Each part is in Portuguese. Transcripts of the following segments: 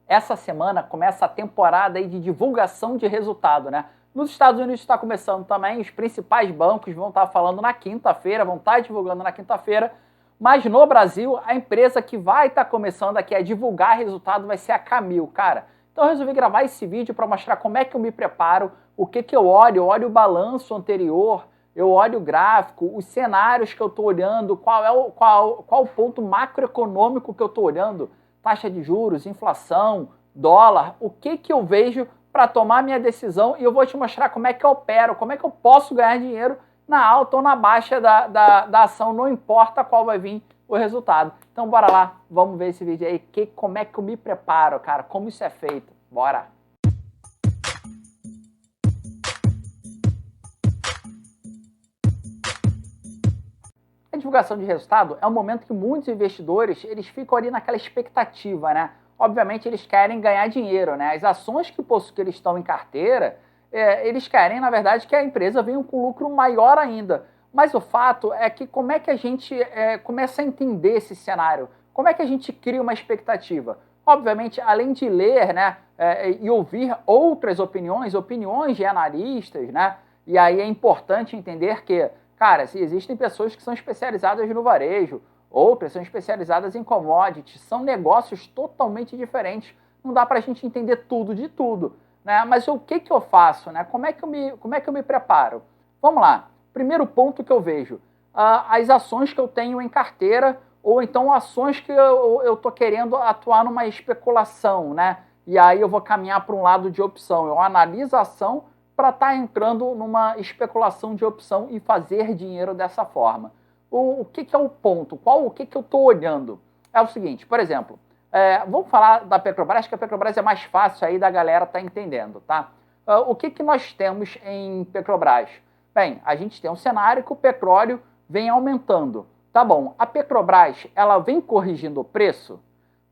essa semana começa a temporada aí de divulgação de resultado, né? Nos Estados Unidos está começando também, os principais bancos vão estar falando na quinta-feira, vão estar divulgando na quinta-feira, mas no Brasil, a empresa que vai estar começando aqui a divulgar resultado vai ser a Camil, cara. Então eu resolvi gravar esse vídeo para mostrar como é que eu me preparo, o que que eu olho o balanço anterior, eu olho o gráfico, os cenários que eu estou olhando, qual o ponto macroeconômico que eu estou olhando, taxa de juros, inflação, dólar, o que que eu vejo para tomar minha decisão, e eu vou te mostrar como é que eu opero, como é que eu posso ganhar dinheiro na alta ou na baixa da ação, não importa qual vai vir o resultado. Então bora lá, vamos ver esse vídeo aí, como é que eu me preparo, cara, como isso é feito. Bora! A divulgação de resultado é um momento que muitos investidores eles ficam ali naquela expectativa, né? Obviamente eles querem ganhar dinheiro, né? As ações que eles estão em carteira, eles querem, na verdade, que a empresa venha com lucro maior ainda. Mas o fato é que como é que a gente começa a entender esse cenário? Como é que a gente cria uma expectativa? Obviamente, além de ler, né, e ouvir outras opiniões de analistas, né? E aí é importante entender que, cara, se existem pessoas que são especializadas no varejo, outras são especializadas em commodities, são negócios totalmente diferentes. Não dá para a gente entender tudo de tudo, né? Mas o que que eu faço, né? Como é que eu me preparo? Vamos lá. Primeiro ponto que eu vejo, as ações que eu tenho em carteira ou então ações que eu estou querendo atuar numa especulação, né? E aí eu vou caminhar para um lado de opção. Eu analiso a ação para estar entrando numa especulação de opção e fazer dinheiro dessa forma. O que que é o ponto? O que que eu estou olhando? É o seguinte, por exemplo, vamos falar da Petrobras, que a Petrobras é mais fácil aí da galera estar entendendo, tá? O que que nós temos em Petrobras? Bem, a gente tem um cenário que o petróleo vem aumentando. Tá bom, a Petrobras, ela vem corrigindo o preço?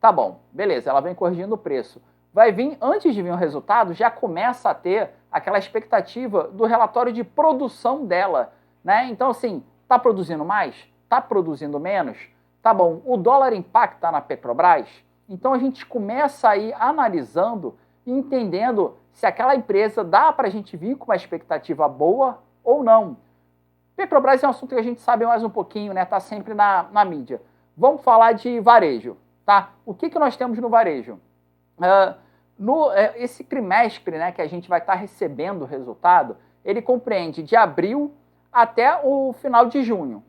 Tá bom, beleza, ela vem corrigindo o preço. Vai vir, antes de vir o resultado, já começa a ter aquela expectativa do relatório de produção dela, né? Então, assim, tá produzindo mais? Tá produzindo menos? Tá bom, o dólar impacta na Petrobras? Então a gente começa a ir analisando e entendendo se aquela empresa dá para a gente vir com uma expectativa boa ou não. Petrobras é um assunto que a gente sabe mais um pouquinho, né? Tá sempre na mídia. Vamos falar de varejo, tá? O que que nós temos no varejo? Esse trimestre, né, que a gente vai estar recebendo o resultado, ele compreende de abril até o final de junho.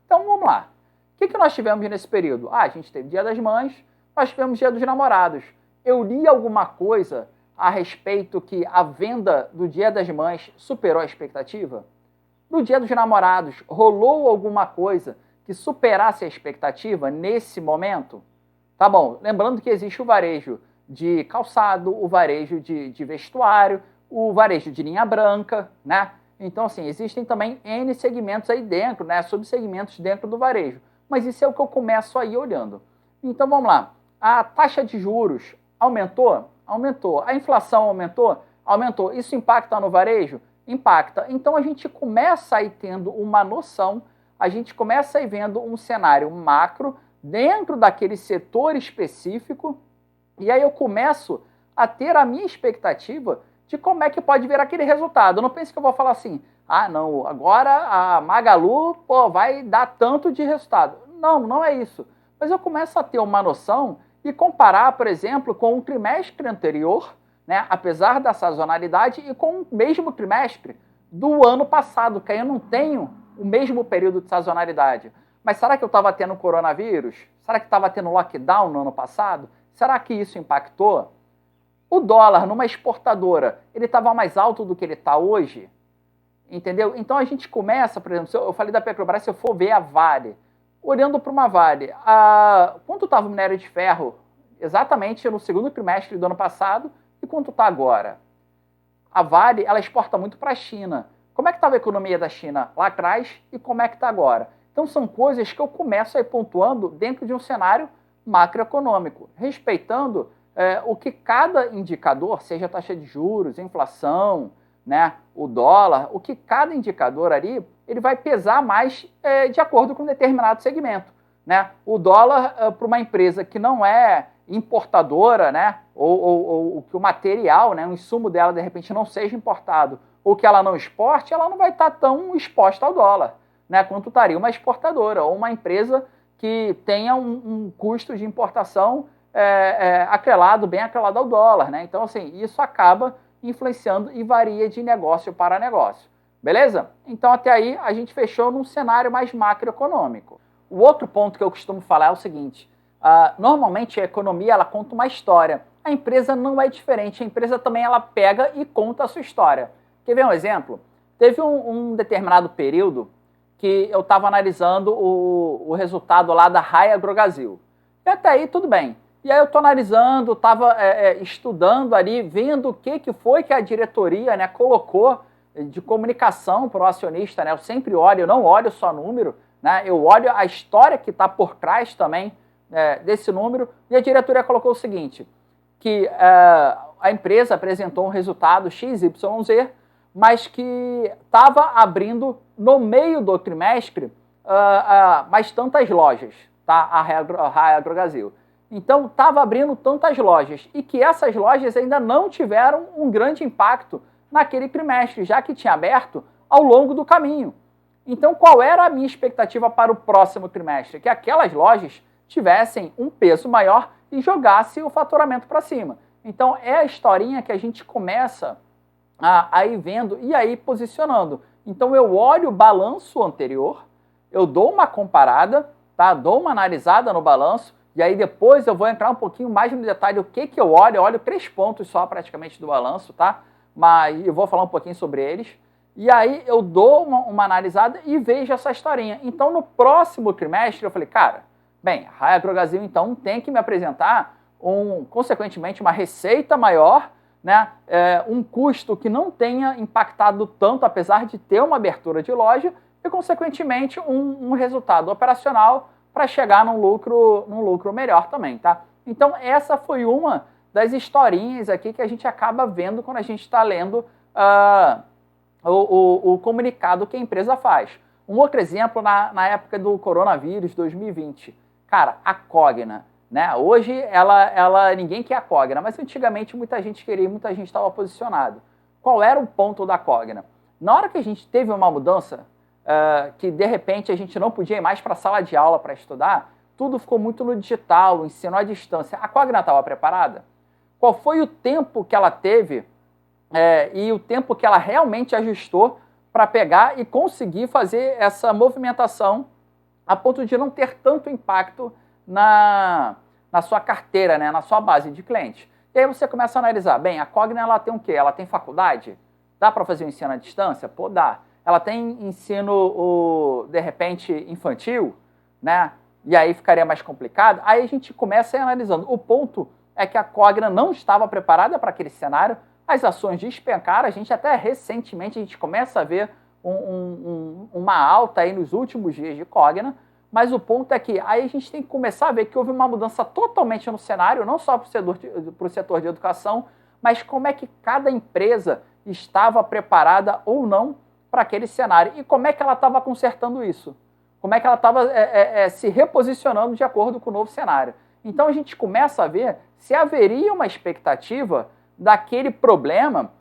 Então vamos lá. O que que nós tivemos nesse período? A gente teve Dia das Mães, nós tivemos Dia dos Namorados. Eu li alguma coisa a respeito que a venda do Dia das Mães superou a expectativa? No Dia dos Namorados, rolou alguma coisa que superasse a expectativa nesse momento? Tá bom, lembrando que existe o varejo de calçado, o varejo de vestuário, o varejo de linha branca, né? Então, assim, existem também N segmentos aí dentro, né? Subsegmentos dentro do varejo. Mas isso é o que eu começo aí olhando. Então, vamos lá. A taxa de juros aumentou? Aumentou. A inflação aumentou? Aumentou. Isso impacta no varejo? Impacta. Então, a gente começa aí tendo uma noção, a gente começa aí vendo um cenário macro dentro daquele setor específico, e aí eu começo a ter a minha expectativa de como é que pode vir aquele resultado. Eu não pense que eu vou falar assim, ah, não, agora a Magalu vai dar tanto de resultado. Não, não é isso. Mas eu começo a ter uma noção e comparar, por exemplo, com o trimestre anterior, né, apesar da sazonalidade, e com o mesmo trimestre do ano passado, que aí eu não tenho o mesmo período de sazonalidade. Mas será que eu estava tendo coronavírus? Será que estava tendo lockdown no ano passado? Será que isso impactou? O dólar numa exportadora, ele estava mais alto do que ele está hoje? Entendeu? Então a gente começa, por exemplo, eu falei da Petrobras, se eu for ver a Vale, olhando para uma Vale, quanto estava o minério de ferro exatamente no segundo trimestre do ano passado e quanto está agora? A Vale, ela exporta muito para a China. Como é que estava a economia da China lá atrás e como é que está agora? Então são coisas que eu começo aí pontuando dentro de um cenário macroeconômico, respeitando o que cada indicador, seja a taxa de juros, inflação, né, o dólar, o que cada indicador ali, ele vai pesar mais de acordo com um determinado segmento, né? O dólar para uma empresa que não é importadora, né, ou que o material, né, o insumo dela, de repente, não seja importado, ou que ela não exporte, ela não vai estar tão exposta ao dólar, né, quanto estaria uma exportadora, ou uma empresa que tenha um custo de importação bem atrelado ao dólar, né? Então, assim, isso acaba influenciando e varia de negócio para negócio. Beleza? Então, até aí, a gente fechou num cenário mais macroeconômico. O outro ponto que eu costumo falar é o seguinte, normalmente a economia, ela conta uma história. A empresa não é diferente, a empresa também ela pega e conta a sua história. Quer ver um exemplo? Teve um determinado período que eu estava analisando o resultado lá da Raia Drogasil. E até aí tudo bem. E aí eu estou analisando, estava estudando ali, vendo o que foi que a diretoria, né, colocou de comunicação para o acionista. Né? Eu sempre olho, eu não olho só número, né? Eu olho a história que está por trás também desse número. E a diretoria colocou o seguinte, que a empresa apresentou um resultado XYZ, mas que estava abrindo no meio do trimestre mais tantas lojas, tá? A Raia Drogasil. Então, estava abrindo tantas lojas e que essas lojas ainda não tiveram um grande impacto naquele trimestre, já que tinha aberto ao longo do caminho. Então, qual era a minha expectativa para o próximo trimestre? Que aquelas lojas tivessem um peso maior e jogasse o faturamento para cima. Então, é a historinha que a gente começa a ir vendo e aí posicionando. Então, eu olho o balanço anterior, eu dou uma comparada, tá? Dou uma analisada no balanço, e aí depois eu vou entrar um pouquinho mais no detalhe o que eu olho. Eu olho 3 pontos só praticamente do balanço, tá? Mas eu vou falar um pouquinho sobre eles. E aí eu dou uma analisada e vejo essa historinha. Então, no próximo trimestre, eu falei, cara, bem, a Raia Drogasil, então, tem que me apresentar, consequentemente, uma receita maior, né? Um custo que não tenha impactado tanto, apesar de ter uma abertura de loja, e, consequentemente, um resultado operacional para chegar num lucro melhor também, tá? Então, essa foi uma das historinhas aqui que a gente acaba vendo quando a gente está lendo o comunicado que a empresa faz. Um outro exemplo, na época do coronavírus 2020. Cara, a Cogna, né? Hoje, ninguém quer a Cogna, mas antigamente muita gente queria, muita gente estava posicionado. Qual era o ponto da Cogna? Na hora que a gente teve uma mudança, que de repente a gente não podia ir mais para a sala de aula para estudar, tudo ficou muito no digital, o ensino à distância. A Cogna estava preparada? Qual foi o tempo que ela teve e o tempo que ela realmente ajustou para pegar e conseguir fazer essa movimentação a ponto de não ter tanto impacto na sua carteira, né, na sua base de clientes? E aí você começa a analisar, bem, a Cogna ela tem o quê? Ela tem faculdade? Dá para fazer o ensino à distância? Pô, dá. Ela tem ensino, de repente, infantil, né? E aí ficaria mais complicado. Aí a gente começa a ir analisando. O ponto é que a Cogna não estava preparada para aquele cenário, as ações despencaram, a gente até recentemente a gente começa a ver uma alta aí nos últimos dias de Cogna, mas o ponto é que aí a gente tem que começar a ver que houve uma mudança totalmente no cenário, não só para o setor de educação, mas como é que cada empresa estava preparada ou não para aquele cenário e como é que ela estava consertando isso, como é que ela estava se reposicionando de acordo com o novo cenário. Então a gente começa a ver se haveria uma expectativa daquele problema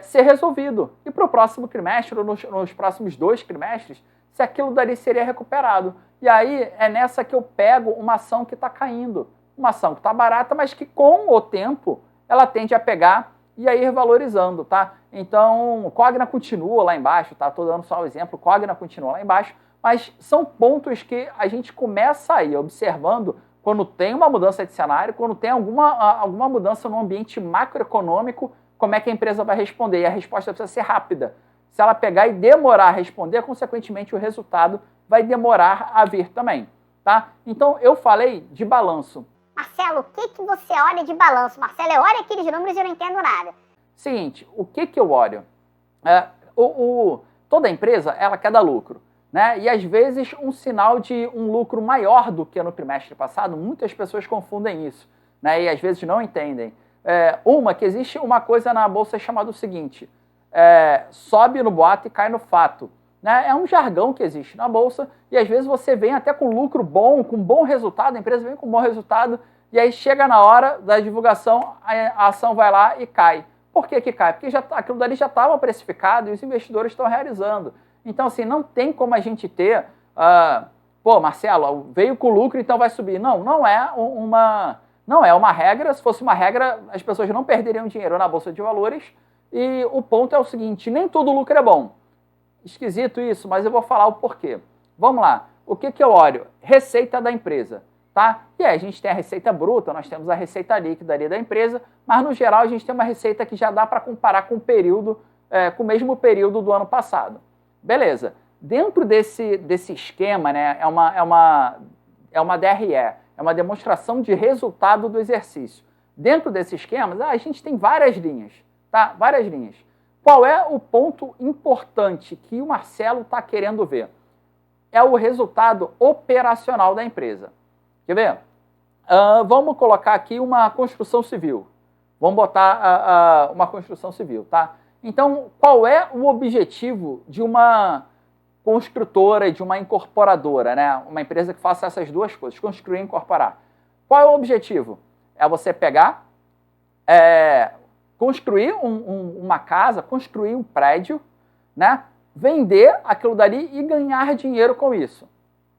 ser resolvido e para o próximo trimestre ou nos próximos 2 trimestres, se aquilo dali seria recuperado. E aí é nessa que eu pego uma ação que está caindo, uma ação que está barata, mas que com o tempo ela tende a pegar e aí revalorizando, tá? Então, Cogna continua lá embaixo, tá? Estou dando só o exemplo, Cogna continua lá embaixo, mas são pontos que a gente começa a ir observando quando tem uma mudança de cenário, quando tem alguma mudança no ambiente macroeconômico, como é que a empresa vai responder? E a resposta precisa ser rápida. Se ela pegar e demorar a responder, consequentemente o resultado vai demorar a vir também, tá? Então, eu falei de balanço. Marcelo, o que você olha de balanço? Marcelo, eu olho aqueles números e eu não entendo nada. Seguinte, o que eu olho? Toda empresa, ela quer dar lucro, né? E às vezes um sinal de um lucro maior do que no trimestre passado, muitas pessoas confundem isso, né? E às vezes não entendem. Que existe uma coisa na bolsa chamada o seguinte, sobe no boato e cai no fato. Né? É um jargão que existe na bolsa e às vezes você vem até com lucro bom, com bom resultado, a empresa vem com bom resultado e aí chega na hora da divulgação, a ação vai lá e cai. Por que que cai? Porque aquilo dali já estava precificado e os investidores estão realizando. Então, assim, não tem como a gente ter... pô, Marcelo, veio com lucro, então vai subir. Não é uma regra. Se fosse uma regra, as pessoas não perderiam dinheiro na Bolsa de Valores. E o ponto é o seguinte, nem todo lucro é bom. Esquisito isso, mas eu vou falar o porquê. Vamos lá. O que eu olho? Receita da empresa. Tá? E aí a gente tem a receita bruta, nós temos a receita líquida ali da empresa, mas no geral a gente tem uma receita que já dá para comparar com o período, com o mesmo período do ano passado. Beleza. Dentro desse esquema, né, é uma DRE, é uma demonstração de resultado do exercício. Dentro desse esquema, a gente tem várias linhas, tá? Várias linhas. Qual é o ponto importante que o Marcelo está querendo ver? É o resultado operacional da empresa. Quer ver? Vamos colocar aqui uma construção civil. Vamos botar uma construção civil, tá? Então, qual é o objetivo de uma construtora e de uma incorporadora, né? Uma empresa que faça essas duas coisas, construir e incorporar. Qual é o objetivo? É você pegar, construir uma casa, construir um prédio, né? Vender aquilo dali e ganhar dinheiro com isso.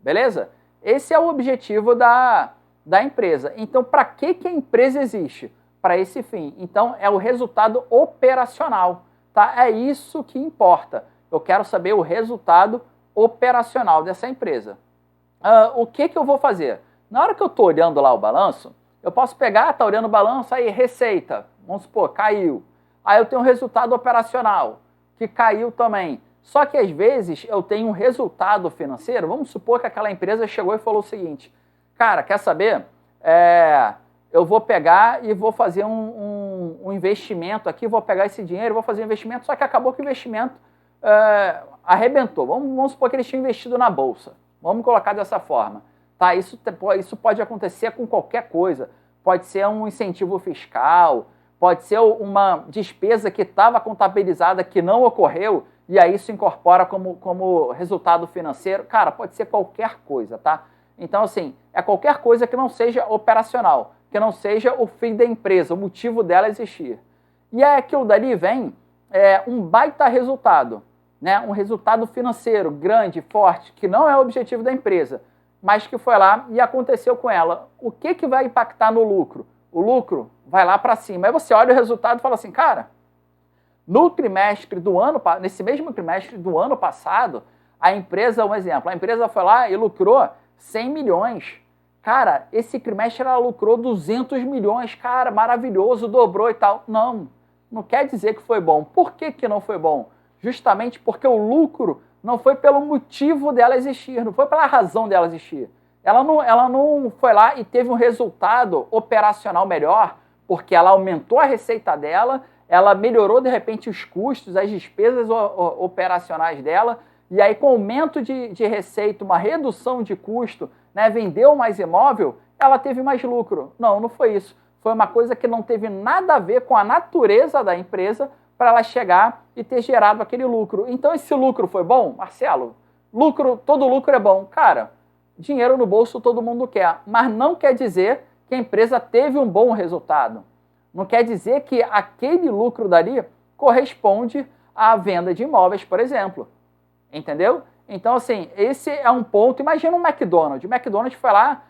Beleza? Esse é o objetivo da empresa. Então, para que a empresa existe? Para esse fim. Então, é o resultado operacional. Tá? É isso que importa. Eu quero saber o resultado operacional dessa empresa. O que eu vou fazer? Na hora que eu estou olhando lá o balanço, eu posso pegar, tá olhando o balanço, aí receita, vamos supor, caiu. Aí eu tenho um resultado operacional, que caiu também. Só que às vezes eu tenho um resultado financeiro, vamos supor que aquela empresa chegou e falou o seguinte, cara, quer saber? Eu vou pegar e vou fazer um investimento aqui, vou pegar esse dinheiro, vou fazer um investimento, só que acabou que o investimento arrebentou. Vamos supor que eles tinham investido na bolsa. Vamos colocar dessa forma. Tá? Isso pode acontecer com qualquer coisa. Pode ser um incentivo fiscal, pode ser uma despesa que estava contabilizada que não ocorreu e aí isso incorpora como resultado financeiro. Cara, pode ser qualquer coisa, tá? Então, assim, é qualquer coisa que não seja operacional, que não seja o fim da empresa, o motivo dela existir. E aí aquilo dali vem um baita resultado, né? Um resultado financeiro grande, forte, que não é o objetivo da empresa, mas que foi lá e aconteceu com ela. O que vai impactar no lucro? O lucro vai lá para cima. Aí você olha o resultado e fala assim, cara, nesse mesmo trimestre do ano passado, a empresa, um exemplo, a empresa foi lá e lucrou 100 milhões. Cara, esse trimestre ela lucrou 200 milhões. Cara, maravilhoso, dobrou e tal. Não quer dizer que foi bom. Por que não foi bom? Justamente porque o lucro não foi pelo motivo dela existir, não foi pela razão dela existir. Ela não foi lá e teve um resultado operacional melhor, porque ela aumentou a receita dela, ela melhorou, de repente, os custos, as despesas operacionais dela, e aí, com aumento de receita, uma redução de custo, né, vendeu mais imóvel, ela teve mais lucro. Não foi isso. Foi uma coisa que não teve nada a ver com a natureza da empresa para ela chegar e ter gerado aquele lucro. Então, esse lucro foi bom? Marcelo, todo lucro é bom. Cara, dinheiro no bolso todo mundo quer, mas não quer dizer que a empresa teve um bom resultado. Não quer dizer que aquele lucro dali corresponde à venda de imóveis, por exemplo. Entendeu? Então, assim, esse é um ponto. Imagina um McDonald's. O McDonald's foi lá,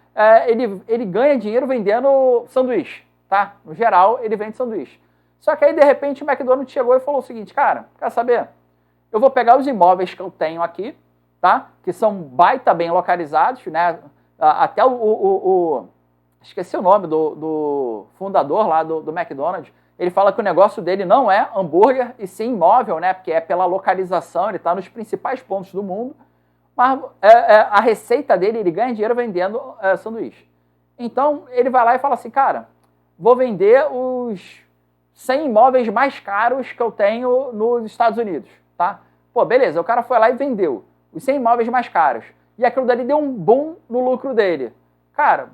ele ganha dinheiro vendendo sanduíche, tá? No geral, ele vende sanduíche. Só que aí, de repente, o McDonald's chegou e falou o seguinte, cara, quer saber? Eu vou pegar os imóveis que eu tenho aqui, tá? Que são baita bem localizados, né? Até esqueci o nome do fundador lá do McDonald's. Ele fala que o negócio dele não é hambúrguer e sim imóvel, né? Porque é pela localização, ele está nos principais pontos do mundo. Mas a receita dele, ele ganha dinheiro vendendo sanduíche. Então, ele vai lá e fala assim, cara, vou vender os 100 imóveis mais caros que eu tenho nos Estados Unidos, tá? Pô, beleza, o cara foi lá e vendeu os 100 imóveis mais caros. E aquilo dali deu um boom no lucro dele. Cara,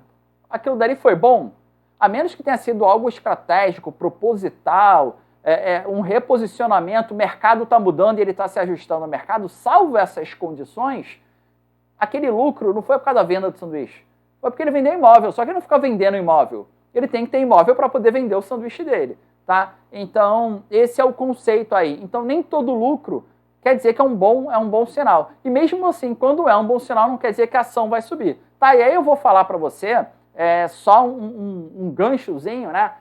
aquilo dali foi bom? A menos que tenha sido algo estratégico, proposital, um reposicionamento, o mercado está mudando e ele está se ajustando ao mercado, salvo essas condições, aquele lucro não foi por causa da venda do sanduíche. Foi porque ele vendeu imóvel, só que ele não fica vendendo imóvel. Ele tem que ter imóvel para poder vender o sanduíche dele, tá? Então, esse é o conceito aí. Então, nem todo lucro quer dizer que é um bom sinal. E mesmo assim, quando é um bom sinal, não quer dizer que a ação vai subir. Tá? E aí eu vou falar para você, só um ganchozinho, né?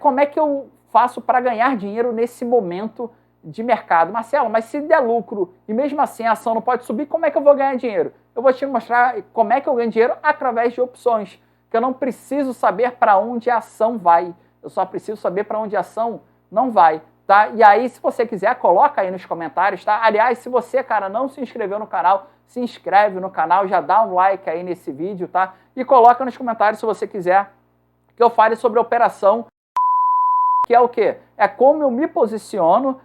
Como é que eu faço para ganhar dinheiro nesse momento de mercado? Marcelo, mas se der lucro e mesmo assim a ação não pode subir, como é que eu vou ganhar dinheiro? Eu vou te mostrar como é que eu ganho dinheiro através de opções, que eu não preciso saber para onde a ação vai, eu só preciso saber para onde a ação não vai, tá? E aí, se você quiser, coloca aí nos comentários, tá? Aliás, se você, cara, não se inscreveu no canal, se inscreve no canal, já dá um like aí nesse vídeo, tá? E coloca nos comentários, se você quiser, que eu fale sobre a operação, que é o quê? É como eu me posiciono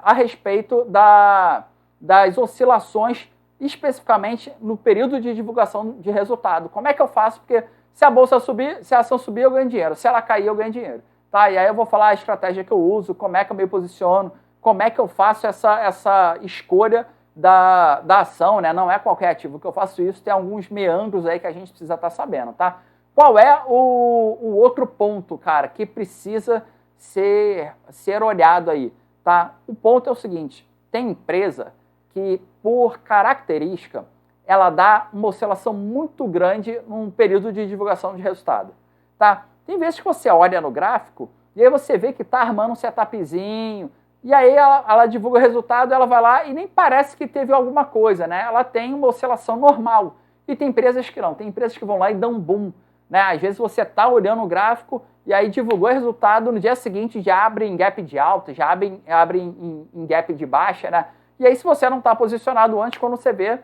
a respeito das oscilações, especificamente no período de divulgação de resultado. Como é que eu faço? Porque se a bolsa subir, se a ação subir, eu ganho dinheiro. Se ela cair, eu ganho dinheiro. Tá? E aí eu vou falar a estratégia que eu uso, como é que eu me posiciono, como é que eu faço essa escolha da ação, né? Não é qualquer ativo que eu faço isso, tem alguns meandros aí que a gente precisa estar sabendo, tá? Qual é o outro ponto, cara, que precisa ser olhado aí, tá? O ponto é o seguinte, tem empresa que, por característica, ela dá uma oscilação muito grande num período de divulgação de resultado, tá? Tem vezes que você olha no gráfico e aí você vê que está armando um setupzinho, e aí ela divulga o resultado, ela vai lá e nem parece que teve alguma coisa, né? Ela tem uma oscilação normal. E tem empresas que não, tem empresas que vão lá e dão um boom, né? Às vezes você está olhando o gráfico e aí divulgou o resultado, no dia seguinte já abre em gap de alta, já abre em gap de baixa, né? E aí se você não está posicionado antes, quando você vê,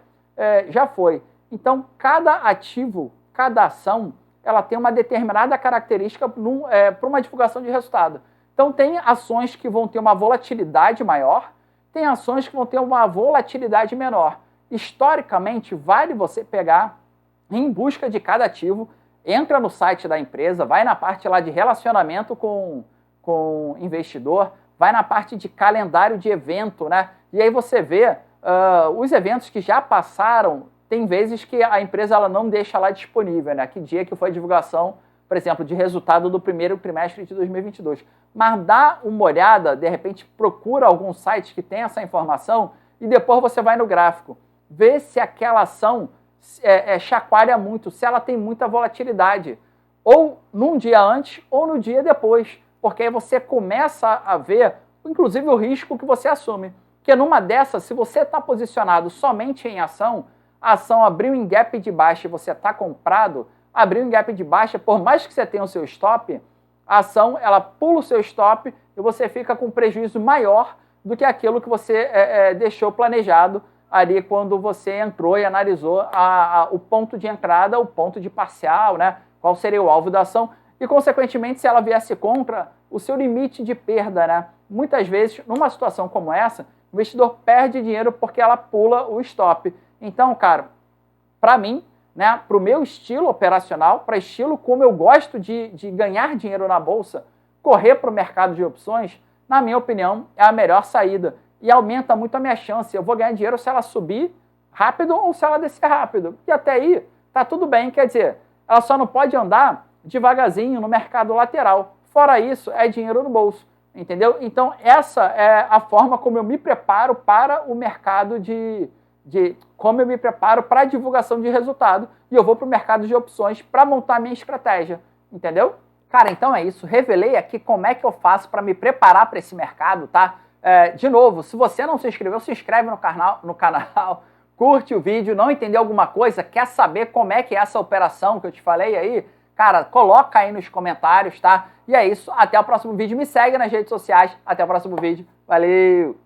já foi. Então, cada ativo, cada ação, ela tem uma determinada característica para uma divulgação de resultado. Então, tem ações que vão ter uma volatilidade maior, tem ações que vão ter uma volatilidade menor. Historicamente, vale você pegar em busca de cada ativo, entra no site da empresa, vai na parte lá de relacionamento com investidor, vai na parte de calendário de evento, né? E aí você vê os eventos que já passaram. Tem vezes que a empresa ela não deixa lá disponível, né? Que dia que foi a divulgação, por exemplo, de resultado do primeiro trimestre de 2022. Mas dá uma olhada, de repente procura algum site que tem essa informação e depois você vai no gráfico. Vê se aquela ação chacoalha muito, se ela tem muita volatilidade. Ou num dia antes ou no dia depois. Porque aí você começa a ver, inclusive, o risco que você assume. Porque numa dessas, se você está posicionado somente em ação, a ação abriu em gap de baixa e você está comprado, abriu em gap de baixa, por mais que você tenha o seu stop, a ação ela pula o seu stop e você fica com um prejuízo maior do que aquilo que você deixou planejado ali quando você entrou e analisou o ponto de entrada, o ponto de parcial, né? Qual seria o alvo da ação e, consequentemente, se ela viesse contra o seu limite de perda, né? Muitas vezes, numa situação como essa, o investidor perde dinheiro porque ela pula o stop. Então, cara, para mim, né, para o meu estilo operacional, para estilo como eu gosto de ganhar dinheiro na bolsa, correr para o mercado de opções, na minha opinião, é a melhor saída. E aumenta muito a minha chance. Eu vou ganhar dinheiro se ela subir rápido ou se ela descer rápido. E até aí, tá tudo bem. Quer dizer, ela só não pode andar devagarzinho no mercado lateral. Fora isso, é dinheiro no bolso. Entendeu? Então, essa é a forma como eu me preparo para o mercado como eu me preparo para a divulgação de resultado e eu vou para o mercado de opções para montar minha estratégia, entendeu? Cara, então é isso. Revelei aqui como é que eu faço para me preparar para esse mercado, tá? De novo, se você não se inscreveu, se inscreve no canal, curte o vídeo, não entendeu alguma coisa, quer saber como é que é essa operação que eu te falei aí, cara, coloca aí nos comentários, tá? E é isso, até o próximo vídeo, me segue nas redes sociais, até o próximo vídeo, valeu!